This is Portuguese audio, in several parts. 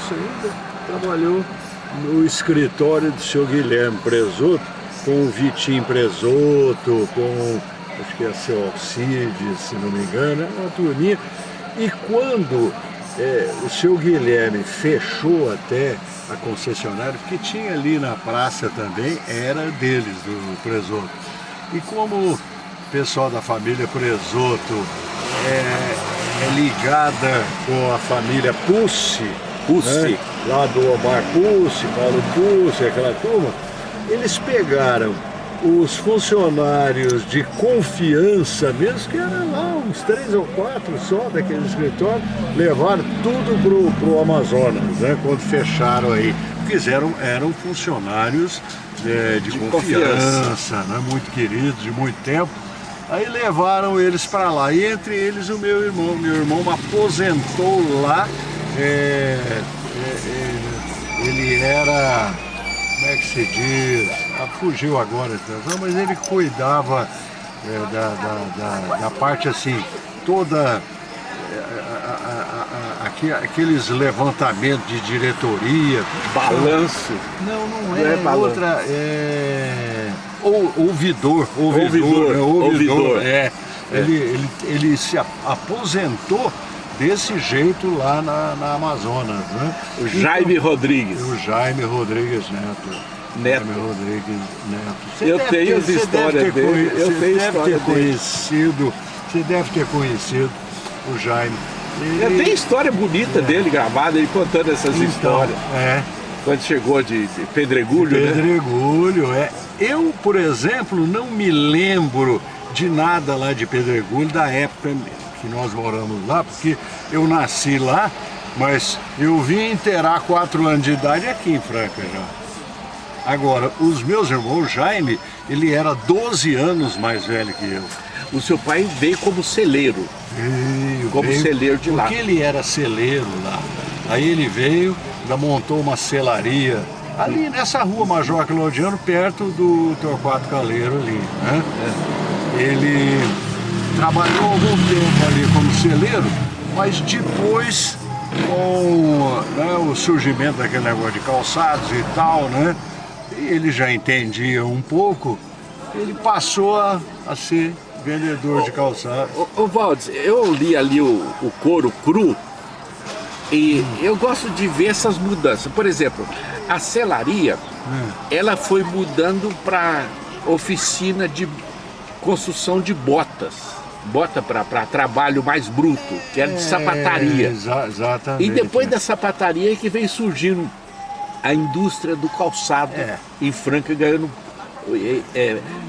moço ainda, trabalhou no escritório do seu Guilherme Presoto, com o Vitinho Presoto, com, acho que é seu Alcides, se não me engano, era uma turminha. E quando o seu Guilherme fechou até a concessionária, porque tinha ali na praça também, era deles, do Presoto. E como o pessoal da família Presoto é ligada com a família Pucci, né? Lá do Omar Pucci, Paulo Pucci, aquela turma, eles pegaram os funcionários de confiança mesmo, que eram lá uns 3 ou 4 só daquele escritório, levaram tudo pro Amazonas, né? Quando fecharam aí. Eram funcionários de confiança, né? Muito queridos, de muito tempo. Aí levaram eles para lá, e entre eles o meu irmão. Meu irmão aposentou lá, ele era, como é que se diz, fugiu agora, mas ele cuidava da parte assim, toda, aqueles levantamentos de diretoria. Balanço? Não é balanço. Outra, ouvidor. Ele se aposentou desse jeito lá na Amazonas, né? O Jaime Rodrigues. O Jaime Rodrigues Neto. Jaime Rodrigues Neto. Eu tenho as histórias dele. Você deve ter conhecido o Jaime. Tem história bonita dele gravada, ele contando essas histórias. Quando chegou de Pedregulho, né? Pedregulho, Eu, por exemplo, não me lembro de nada lá de Pedregulho, da época que nós moramos lá, porque eu nasci lá, mas eu vim inteirar 4 anos de idade aqui em Franca já. Agora, os meus irmãos, Jaime, ele era 12 anos mais velho que eu. O seu pai veio como celeiro. Veio celeiro de lá. Porque ele era celeiro lá. Aí ele veio, ainda montou uma selaria ali nessa rua Major Claudiano, perto do Torquato Caleiro ali, né? Ele trabalhou algum tempo ali como celeiro, mas depois, com o surgimento daquele negócio de calçados e tal, né? E ele já entendia um pouco, ele passou a ser vendedor de calçados. Ô Valdes, eu li ali o couro cru e eu gosto de ver essas mudanças. Por exemplo, a selaria, ela foi mudando para oficina de construção de botas. Bota para trabalho mais bruto, que era de sapataria. Exatamente. E depois da sapataria é que veio surgindo a indústria do calçado em Franca, ganhando...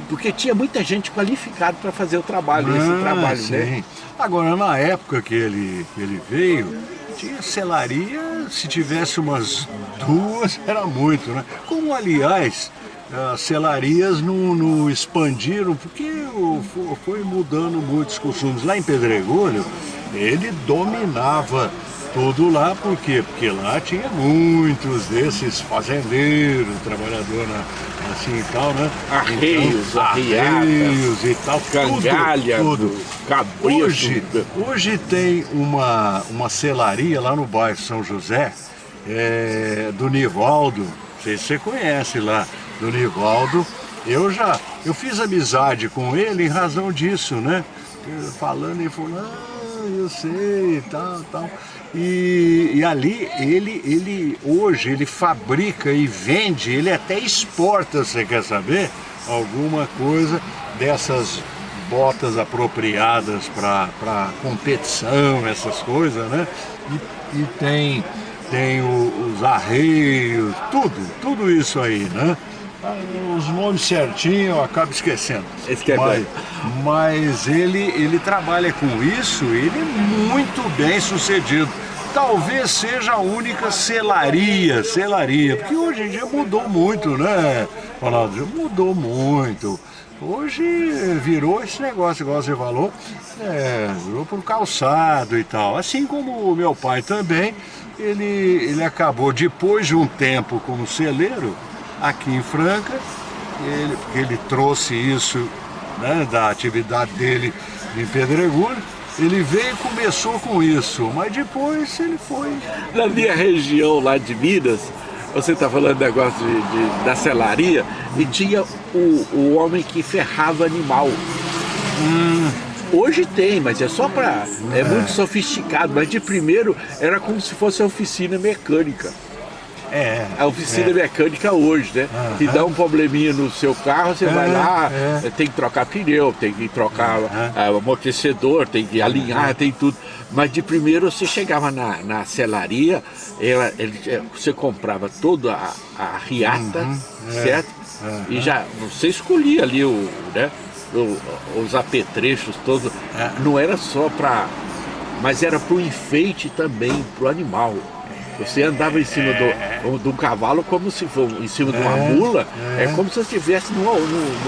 porque tinha muita gente qualificada para fazer o trabalho, esse trabalho, sim. né? Agora, na época que ele veio, tinha selaria, se tivesse umas 2, era muito, né? Como, aliás, as selarias não expandiram, porque foi mudando muitos costumes. Lá em Pedregulho, ele dominava tudo lá, por quê? Porque lá tinha muitos desses fazendeiros, trabalhador assim e tal, né? Arreios, arreios e tal, cangalha, tudo. Cabrito. Hoje tem uma selaria lá no bairro São José, do Nivaldo, não sei se você conhece lá, do Nivaldo. Eu fiz amizade com ele em razão disso, né? Falando, ele falou, eu sei, tal. E ali, hoje, ele fabrica e vende, ele até exporta, você quer saber? Alguma coisa dessas botas apropriadas para competição, essas coisas, né? E tem os arreios, tudo isso aí, né? Os nomes certinhos eu acabo esquecendo. Mas ele trabalha com isso, ele é muito bem sucedido. Talvez seja a única selaria, porque hoje em dia mudou muito, né, Ronaldo? Mudou muito. Hoje virou esse negócio, igual você falou, virou pro calçado e tal. Assim como o meu pai também, ele acabou, depois de um tempo como celeiro, aqui em Franca, porque ele trouxe isso, né, da atividade dele em Pedregulho, Ele veio e começou com isso, mas depois ele foi. Na minha região lá de Minas, você está falando negócio da selaria, e tinha o homem que ferrava animal. Hoje tem, mas é só para... É muito sofisticado, mas de primeiro era como se fosse a oficina mecânica. A oficina mecânica hoje, né? Que dá um probleminha no seu carro, você vai lá, tem que trocar pneu, tem que trocar amortecedor, tem que alinhar, tem tudo. Mas de primeiro você chegava na selaria, você comprava toda a riata, certo? E já você escolhia ali né? Os apetrechos todos. Não era só para... Mas era para o enfeite também, para o animal. Você andava em cima do cavalo como se fosse em cima de uma mula, é como se você estivesse no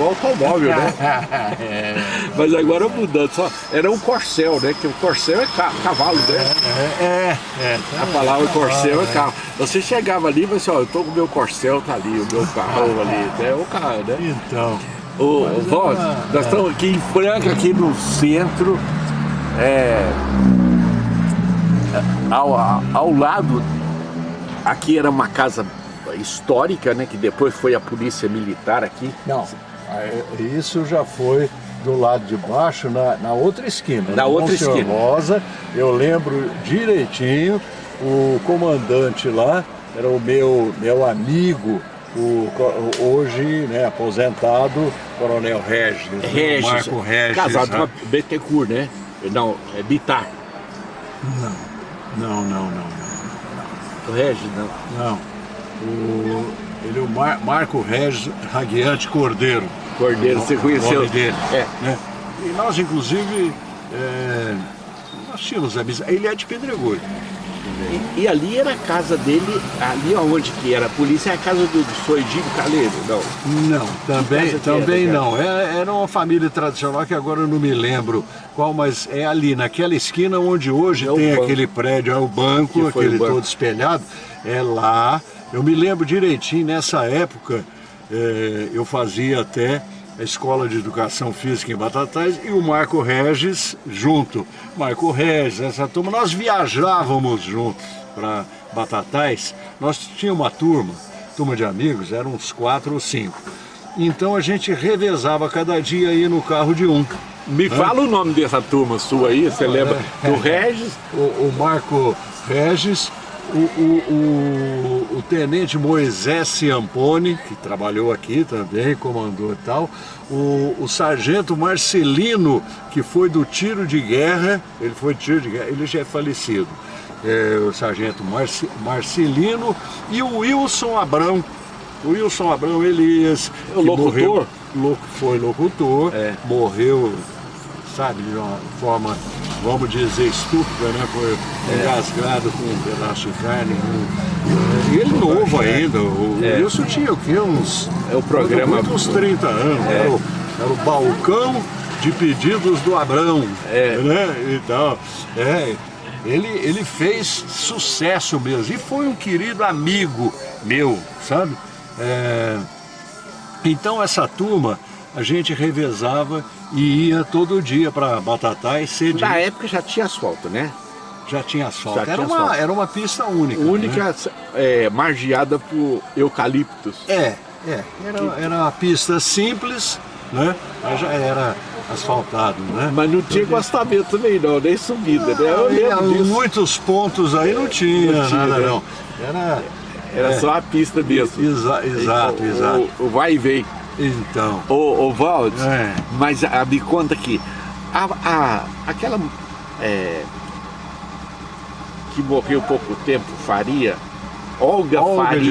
automóvel, né? Mas agora mudando, só era um corcel, né? Que o corcel é cavalo, né? A palavra corcel é carro. Você chegava ali e falava assim, ó, eu tô com o meu corcel, tá ali, o meu carro ali, né? O carro, né? Então. Nós estamos aqui em Franca, aqui no centro, ao lado. Aqui era uma casa histórica, né? Que depois foi a polícia militar aqui. Não, isso já foi do lado de baixo, na outra esquina. Na outra esquina. Rosa, eu lembro direitinho, o comandante lá era o meu amigo, hoje, né, aposentado, Coronel Regis. Marco Regis. Casado com a Bittencourt, né? Não, é Bittar. Não. O Regis, não. Não. Ele é o Marco Regis Raguiante Cordeiro. Cordeiro, você conheceu? Dele, né? E nós, inclusive, nós tínhamos amizade. Ele é de Pedregulho. E ali era a casa dele, ali onde que era a polícia, é a casa do Soidinho Caleiro, não? Não, também não. Era uma família tradicional que agora eu não me lembro qual, mas é ali, naquela esquina onde hoje tem aquele prédio, é o banco, aquele todo espelhado, é lá. Eu me lembro direitinho, nessa época, eu fazia até a Escola de Educação Física em Batatais e o Marco Regis junto. Marco Regis, essa turma, nós viajávamos juntos para Batatais. Nós tínhamos uma turma de amigos, eram uns 4 ou 5. Então a gente revezava cada dia aí no carro de um. Me fala o nome dessa turma sua aí, você lembra? Do Regis? O Marco Regis, o tenente Moisés Ciampone, que trabalhou aqui também, comandou e tal, o sargento Marcelino, que foi do tiro de guerra, ele já é falecido, o sargento Marcelino, e o Wilson Abrão. O Wilson Abrão Elias, o locutor? Foi locutor, morreu, sabe, de uma forma, vamos dizer, estúpida, né? Foi engasgado com um pedaço de carne. E ele novo ainda. O Wilson tinha o quê? Uns 30 anos. Era o balcão de pedidos do Abrão. Né? Então, ele fez sucesso mesmo. E foi um querido amigo meu, sabe? Então essa turma, a gente revezava e ia todo dia para Batatais cedinho. Na época já tinha asfalto, né? Já tinha asfalto. Era uma pista única. Única, né? Margeada por eucaliptos. Era uma pista simples, né? Mas já era asfaltado, né? Mas não tinha gostamento também não, nem subida, né? Eu lembro disso. Muitos pontos aí não tinha nada, né? Não. Era só a pista mesmo. Exato. O vai e vem. Então. Ô Valdes, mas me conta aqui, aquela que morreu há pouco tempo, Olga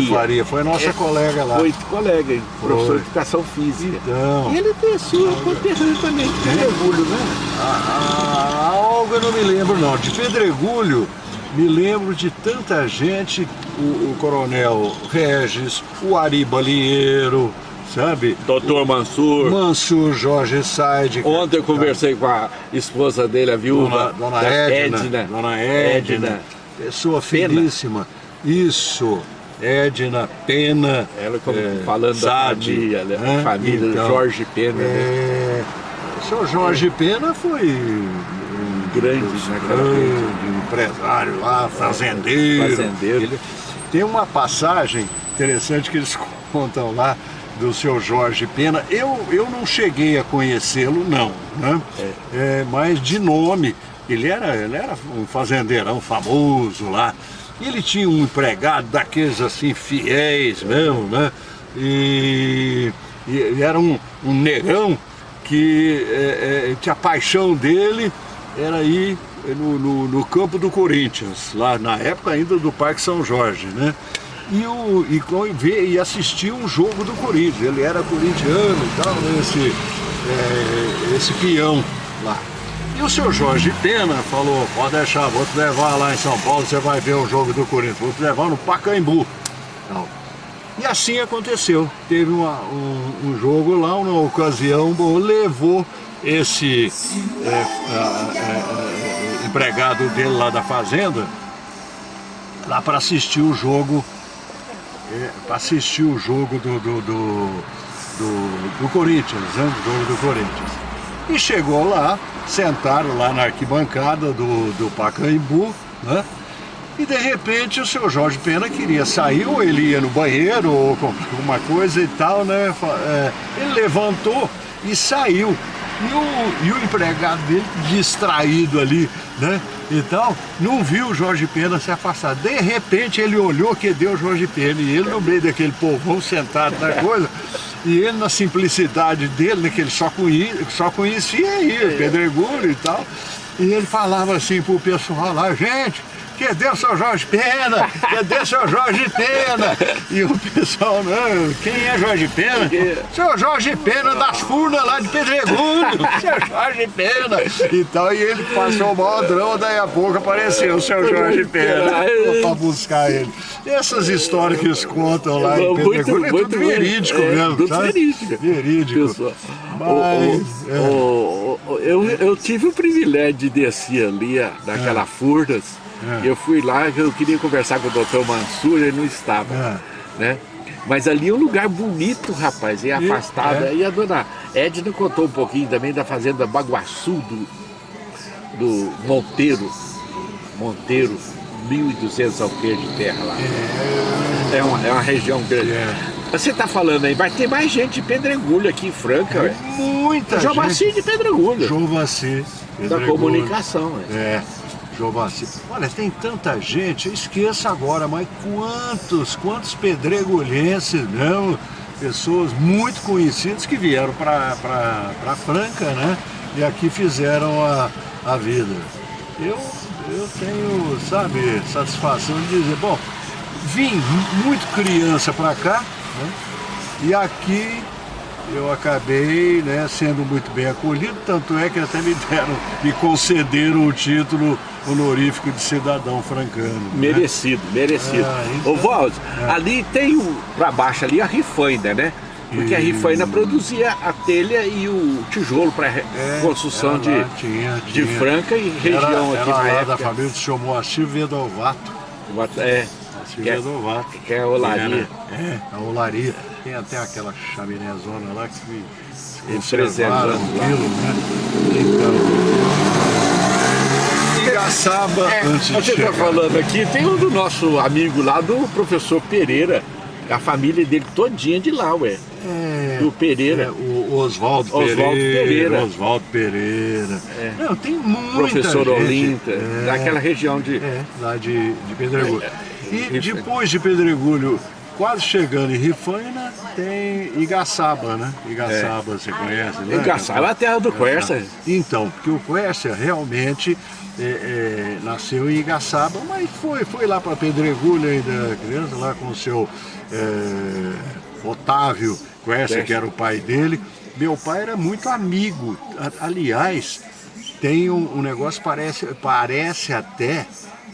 Faria, foi nossa colega lá. Foi colega, professor de educação física. Então. E ele tem sua conterrânea também, de Pedregulho, né? A Olga eu não me lembro não, de Pedregulho me lembro de tanta gente, o Coronel Regis, o Ari Balieiro, sabe? Doutor Mansur, Jorge Said. Ontem eu conversei com a esposa dele, a viúva, Dona Edna. Pessoa finíssima. Isso, Edna Pena. Ela falando da família, né? Família então, Jorge Pena. O senhor Jorge Pena foi um grande, grande empresário lá, fazendeiro. Tem uma passagem interessante que eles contam lá do seu Jorge Pena. Eu não cheguei a conhecê-lo, não, né? Mas de nome, ele era um fazendeirão famoso lá. E ele tinha um empregado daqueles assim fiéis mesmo, né? E era um negão que tinha a paixão dele era ir no campo do Corinthians, lá na época ainda do Parque São Jorge, né? E assistir um jogo do Corinthians. Ele era corintiano e tal, né? Esse peão lá. E o seu Jorge Pena falou, pode deixar, vou te levar lá em São Paulo, você vai ver o jogo do Corinthians, vou te levar no Pacaembu. Não. E assim aconteceu. Teve um jogo lá, uma ocasião, levou esse empregado dele lá da fazenda lá para assistir o jogo, do Corinthians, né? Do jogo do Corinthians. E chegou lá, sentaram lá na arquibancada do Pacaembu, né? E de repente o seu Jorge Pena queria sair, ou ele ia no banheiro, ou comprar alguma coisa e tal, né? Ele levantou e saiu. E o empregado dele, distraído ali, né? E tal, não viu o Jorge Pena se afastar. De repente ele olhou que deu o Jorge Pena, e ele no meio daquele povão sentado na coisa, e ele na simplicidade dele, né, que ele só conhecia aí, pedregulho e tal, e ele falava assim pro pessoal lá, gente, cadê o seu Jorge Pena? Cadê o seu Jorge Pena? E o pessoal, não, quem é Jorge Pena? Seu Jorge Pena das Furnas lá de Pedregulho, seu Jorge Pena e tal. E ele passou o maior drama, daí a pouco apareceu o seu Jorge Pena para buscar ele. E essas histórias que eles contam lá em Pedregulho é tudo verídico mesmo, tudo sabe? Verídico. Mas, eu tive o privilégio de descer ali, naquela Furnas. Eu fui lá, eu queria conversar com o doutor Mansur, ele não estava, né? Mas ali é um lugar bonito, rapaz, e afastado. E a dona Edna contou um pouquinho também da fazenda Baguaçu do Monteiro, 1.200 alqueires de terra lá. É uma região grande. Você está falando aí, vai ter mais gente de Pedregulho aqui em Franca, muita gente. João Vassi de Pedregulho. João Vassi. Da comunicação, Jovassi. Olha, tem tanta gente, eu esqueço agora, mas quantos pedregulhenses, não? Pessoas muito conhecidas que vieram para Franca, né? E aqui fizeram a vida. Eu tenho, sabe, satisfação de dizer, bom, vim muito criança para cá, né? E aqui eu acabei, né, sendo muito bem acolhido, tanto é que até me concederam o título honorífico de cidadão francano. Merecido, né? Merecido. Ô Valdo, ali tem para baixo ali a Rifaina, né? Porque a Rifaina produzia a telha e o tijolo para construção de Franca e região aqui na época. Da família do senhor Moacir Vedovato. Que é a olaria. A olaria. Tem até aquela chaminézona lá que se conservaram aquilo, né? Então, Igaçaba, antes de você está falando aqui, tem um do nosso amigo lá, do professor Pereira, a família dele todinha de lá, do Pereira. O Oswaldo Pereira. Oswaldo Pereira. Não, tem muita professor gente. Olinta, daquela região de... lá de Pedregulho. E depois de Pedregulho, quase chegando em Rifaina, tem Igaçaba, né? Igaçaba, você conhece, né? Igaçaba é a terra do Quércia. Então, porque o Quércia realmente nasceu em Igaçaba, mas foi lá para Pedregulho ainda criança, lá com o seu Otávio Quércia, que era o pai dele. Meu pai era muito amigo. Aliás, tem um negócio, parece até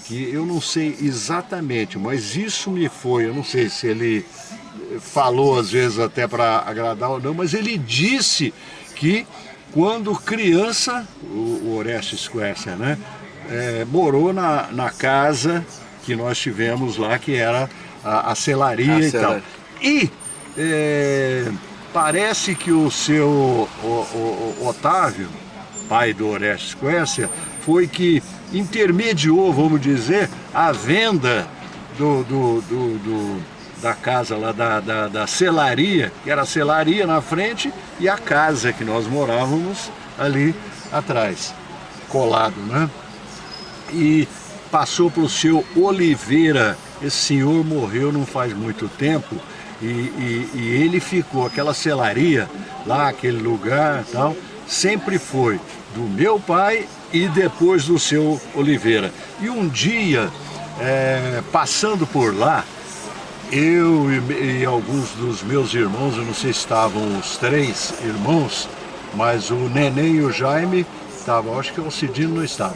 que eu não sei exatamente, mas isso me foi, eu não sei se ele falou às vezes até para agradar ou não, mas ele disse que quando criança, o Orestes Quércia, né, morou na casa que nós tivemos lá, que era a selaria e tal. E parece que o seu Otávio pai do Orestes Quércia, foi que intermediou, vamos dizer, a venda da casa lá, da selaria, que era a selaria na frente, e a casa que nós morávamos ali atrás, colado, né? E passou para o seu Oliveira. Esse senhor morreu não faz muito tempo, e ele ficou, aquela selaria lá, aquele lugar e tal, sempre foi do meu pai e depois do seu Oliveira. E um dia, passando por lá, eu e alguns dos meus irmãos, eu não sei se estavam os 3 irmãos, mas o Neném e o Jaime estavam, acho que o Alcidino não estava.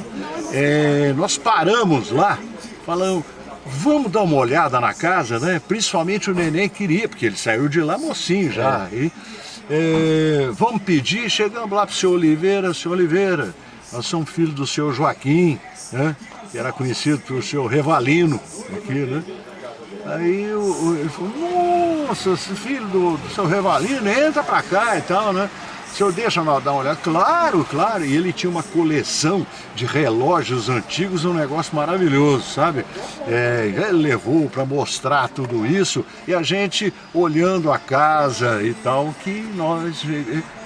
Nós paramos lá, falando, vamos dar uma olhada na casa, né? Principalmente o Neném queria, porque ele saiu de lá mocinho já. Vamos pedir, chegamos lá para o seu Oliveira, nós somos filhos do seu Joaquim, né? Que era conhecido pelo seu Revalino aqui, né? Aí ele falou, nossa, filho do seu Revalino, entra pra cá e tal, né? O senhor deixa nós dar uma olhada? Claro, claro. E ele tinha uma coleção de relógios antigos, um negócio maravilhoso, sabe? Ele levou para mostrar tudo isso e a gente olhando a casa e tal, que nós...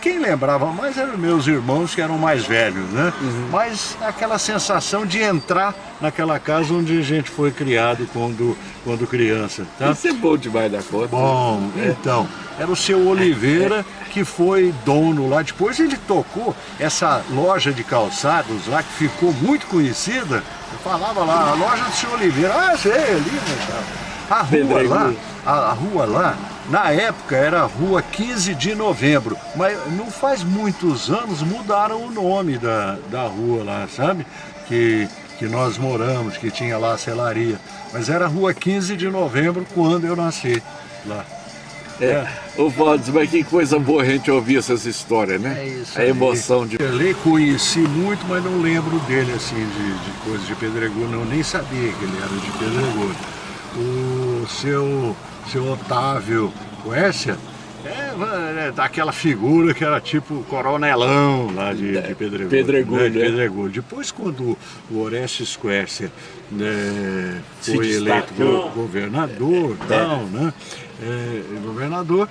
Quem lembrava mais eram meus irmãos, que eram mais velhos, né? Mas aquela sensação de entrar naquela casa onde a gente foi criado quando criança, tá? Isso é bom demais da conta. Bom, então, era o seu Oliveira que foi dono lá. Depois ele tocou essa loja de calçados lá, que ficou muito conhecida. Eu falava lá, a loja do seu Oliveira. Ah, sei, ali, né? A rua lá, na época era a Rua 15 de Novembro, mas não faz muitos anos mudaram o nome da rua lá, sabe? Que nós moramos, que tinha lá a selaria. Mas era a Rua 15 de Novembro quando eu nasci lá. Ô Valdes, mas que coisa boa a gente ouvir essas histórias, né? É isso. A emoção de... Eu conheci muito, mas não lembro dele assim, de coisas de Pedregulho, não, nem sabia que ele era de Pedregulho. O seu Otávio Quércia daquela figura que era tipo coronelão lá de Pedregulho. Pedregulho, de Pedregulho. Depois, quando o Orestes Quércia foi eleito governador, né? Governador,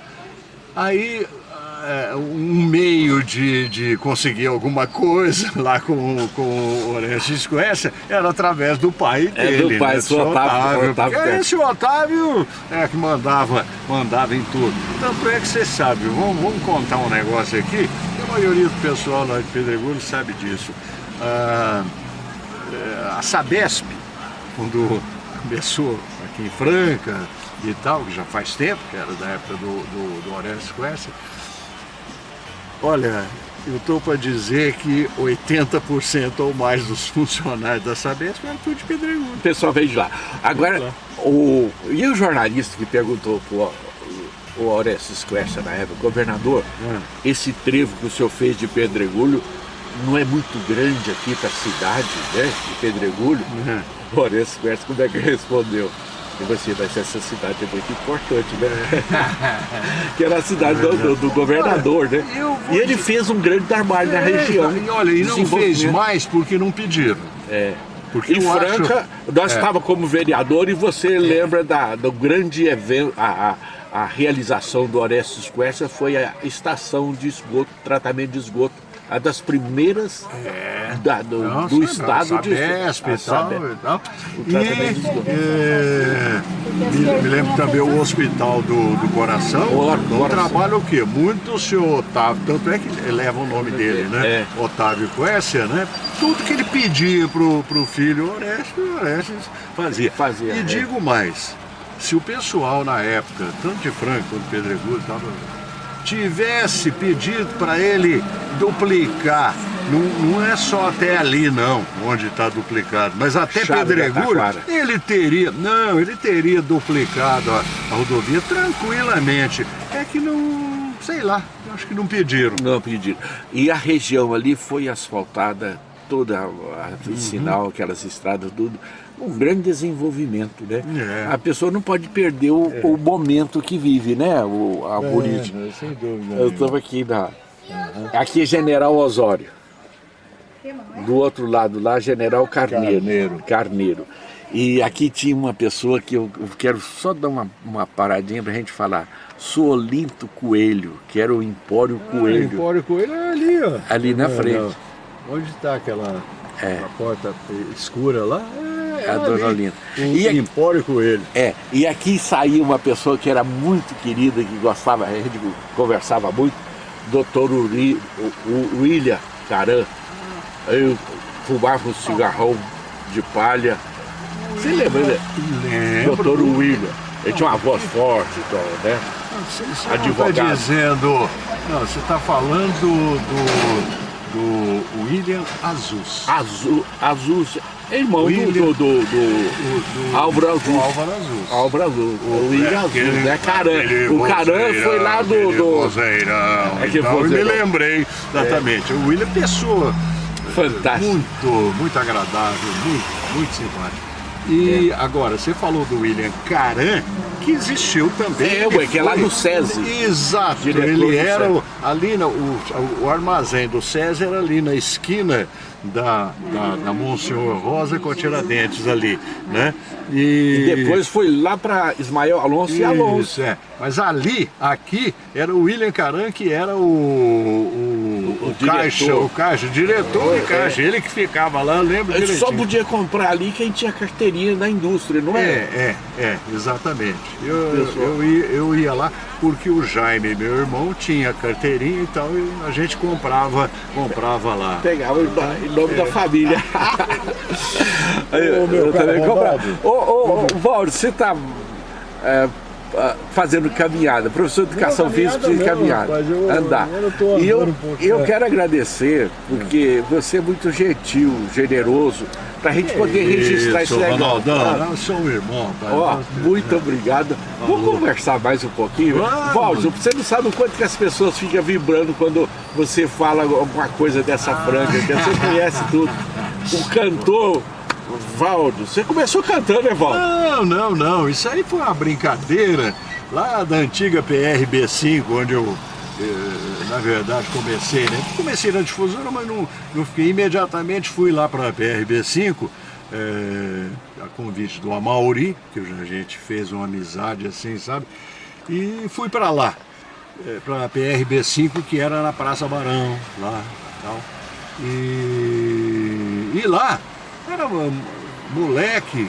aí um meio de conseguir alguma coisa lá com o Orestes Quércia era através do pai dele, do pai, né? do Otávio. Porque esse Otávio que mandava em tudo. Tanto é que você sabe, vamos contar um negócio aqui, que a maioria do pessoal lá de Pedregulho sabe disso. A Sabesp, quando começou aqui em Franca e tal, que já faz tempo, que era da época do Orestes Quércia, olha, eu estou para dizer que 80% ou mais dos funcionários da Sabesp eram tudo de Pedregulho. O pessoal veio de lá. Agora, e o jornalista que perguntou pro o Orestes Quércia na época, governador, esse trevo que o senhor fez de Pedregulho não é muito grande aqui para a cidade, né, de Pedregulho? O Orestes Quércia, como é que respondeu? E você, mas essa cidade é muito importante, né? Que era a cidade do governador, né? E ele fez um grande trabalho na região. E olha, e não fez mais porque não pediram. Porque em Franca, nós estávamos como vereador e você lembra do grande evento, a realização do Orestes Quércia foi a estação de esgoto, tratamento de esgoto. A das primeiras do estado de Sabesp e tal. Me lembro também o Hospital do Coração. Um trabalho o quê? Muito o senhor Otávio, tanto é que leva o nome dele, né? Otávio Quércia, né? Tudo que ele pedia pro filho Orestes fazia. E digo mais, se o pessoal na época, tanto de Franca quanto de Pedregulho, tivesse pedido para ele duplicar, não é só até ali não, onde está duplicado, mas até Pedregulho, ele teria duplicado a rodovia tranquilamente. É que não, sei lá, acho que não pediram. Não pediram. E a região ali foi asfaltada, toda a sinal, aquelas estradas, tudo. Um grande desenvolvimento, né? A pessoa não pode perder o momento que vive, né? A política. Sem dúvida. Eu estava aqui aqui é General Osório. Do outro lado lá, General Carneiro. E aqui tinha uma pessoa que eu quero só dar uma paradinha pra gente falar. Solinto Coelho, que era o Empório Coelho. O Empório Coelho é ali, ó. Ali na frente. Não. Onde está aquela porta escura lá? A Dona Olinda. O Empório Coelho. E aqui saiu uma pessoa que era muito querida, que gostava, a gente conversava muito, Dr. William Caran. Eu fumava um cigarrão de palha. Você lembra, né? Lembro. Dr. William. Ele tinha uma voz forte, então, né? Você Advogado. está dizendo... Não, você está falando do William Azus. Azus, irmão do Álvaro Azus. Álvaro Azus. O William Azus, né? Caran. O Caran foi lá do... Vozeirão. Eu me lembrei, exatamente. O William Pessoa. Fantástico. Muito agradável, muito simpático. E agora, você falou do William Caran, que existiu também. Que é lá do SESI. Exato, ele era ali, o armazém do SESI era ali na esquina da Monsenhor Rosa com a Tiradentes ali, né? E depois foi lá para Ismael Alonso e Alonso. Mas aqui, era o William Caran, que era o caixa, o diretor de caixa, ele que ficava lá, lembra? Ele só podia comprar ali quem tinha carteirinha da indústria, não é? Exatamente. Eu ia lá porque o Jaime, meu irmão, tinha carteirinha e tal, e a gente comprava lá. Pegava em nome da família. Eu também comprava. Valdo, você está fazendo caminhada, professor de educação física precisa de caminhada, andar. E eu quero agradecer, porque você é muito gentil, generoso, para a gente poder registrar esse negócio. Não, sou um irmão. Muito obrigado. Vamos conversar mais um pouquinho? Valdo, você não sabe o quanto que as pessoas ficam vibrando quando você fala alguma coisa dessa franja, você conhece tudo. O cantor Valdo, você começou cantando, né, Valdo? Não, isso aí foi uma brincadeira lá da antiga PRB5, onde eu, na verdade, comecei, né? Comecei na difusora, mas não fiquei, imediatamente fui lá para a PRB5, a convite do Amauri, que a gente fez uma amizade assim, sabe? E fui para lá, para a PRB5, que era na Praça Barão, lá e tal. E lá, era moleque,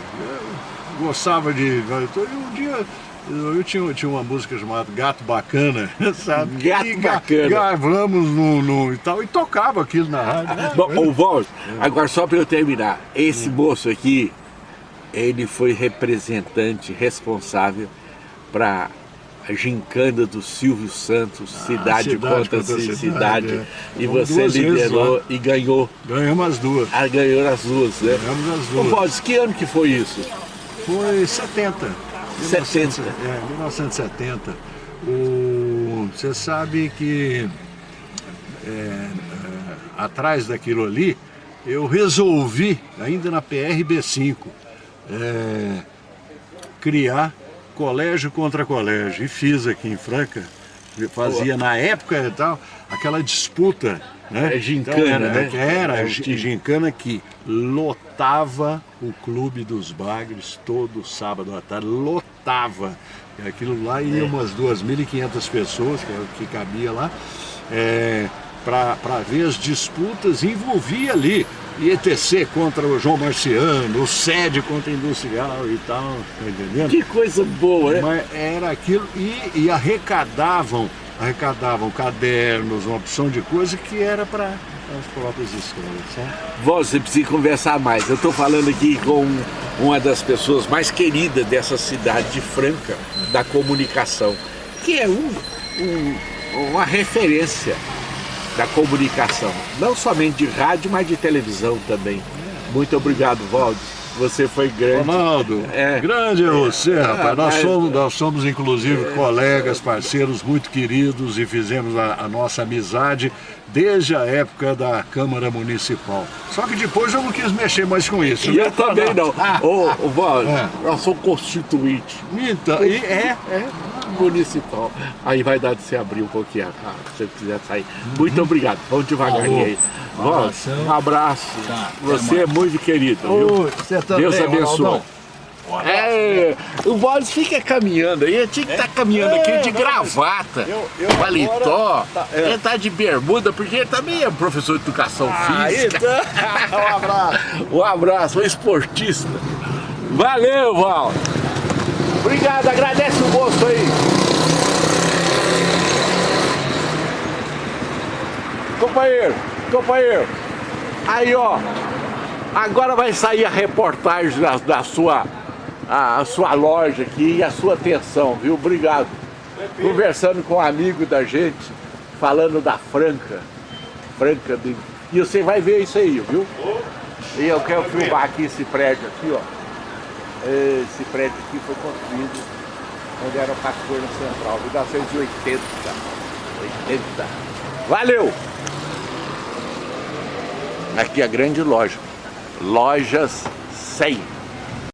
eu gostava de... Um dia eu tinha uma música chamada Gato Bacana, sabe? Gato Bacana. Gravamos e tal, e tocava aquilo na rádio. Bom, Valdo, agora só para eu terminar, esse moço aqui, ele foi representante responsável para a gincana do Silvio Santos, Cidade contra Cidade. E você liderou e ganhou. Ganhamos as duas. Ganhou as duas, né? Ganhamos as duas. Valdo, que ano que foi isso? Foi 70. 1970. Você sabe que atrás daquilo ali, eu resolvi, ainda na PRB5, criar colégio contra colégio, e fiz aqui em Franca, fazia na época e tal, aquela disputa, né? Gincana, então, né? Era gincana que lotava o Clube dos Bagres todo sábado à tarde, lotava. Aquilo lá ia umas 2.500 pessoas, que cabia lá, para ver as disputas, envolvia ali IETC contra o João Marciano, o SED contra a Industrial e tal, tá entendendo? Que coisa boa, né? Mas era aquilo, e arrecadavam cadernos, uma opção de coisa que era para as próprias escolas, sabe? Você precisa conversar mais. Eu estou falando aqui com uma das pessoas mais queridas dessa cidade de Franca, da comunicação, que é uma referência da comunicação, não somente de rádio, mas de televisão também. Muito obrigado, Valdo. Você foi grande. Ronaldo, grande é você, rapaz. Nós somos inclusive colegas, parceiros muito queridos e fizemos a nossa amizade desde a época da Câmara Municipal. Só que depois eu não quis mexer mais com isso. E eu também não. Ô, Val, nós somos constituinte. Então, Municipal. Aí vai dar de você abrir um pouquinho, se você quiser sair. Muito obrigado. Vamos devagarinho aí. Val, um abraço. Você é muito querido, viu? Você também, Deus abençoe. O Boris fica caminhando aí, eu tinha que estar caminhando aqui de gravata, paletó, ele tá de bermuda, porque ele também é professor de educação física. Então, um abraço. Um abraço, um esportista. Valeu, Val. Obrigado, agradece o moço aí. Companheiro. Aí, ó, agora vai sair a reportagem da sua loja aqui e a sua atenção, viu? Obrigado. Conversando com um amigo da gente, falando da Franca. E você vai ver isso aí, viu? E eu quero filmar aqui esse prédio aqui, ó. Esse prédio aqui foi construído quando era Patrulha Central, 1980. 80. Valeu! Aqui a grande loja. Lojas 100.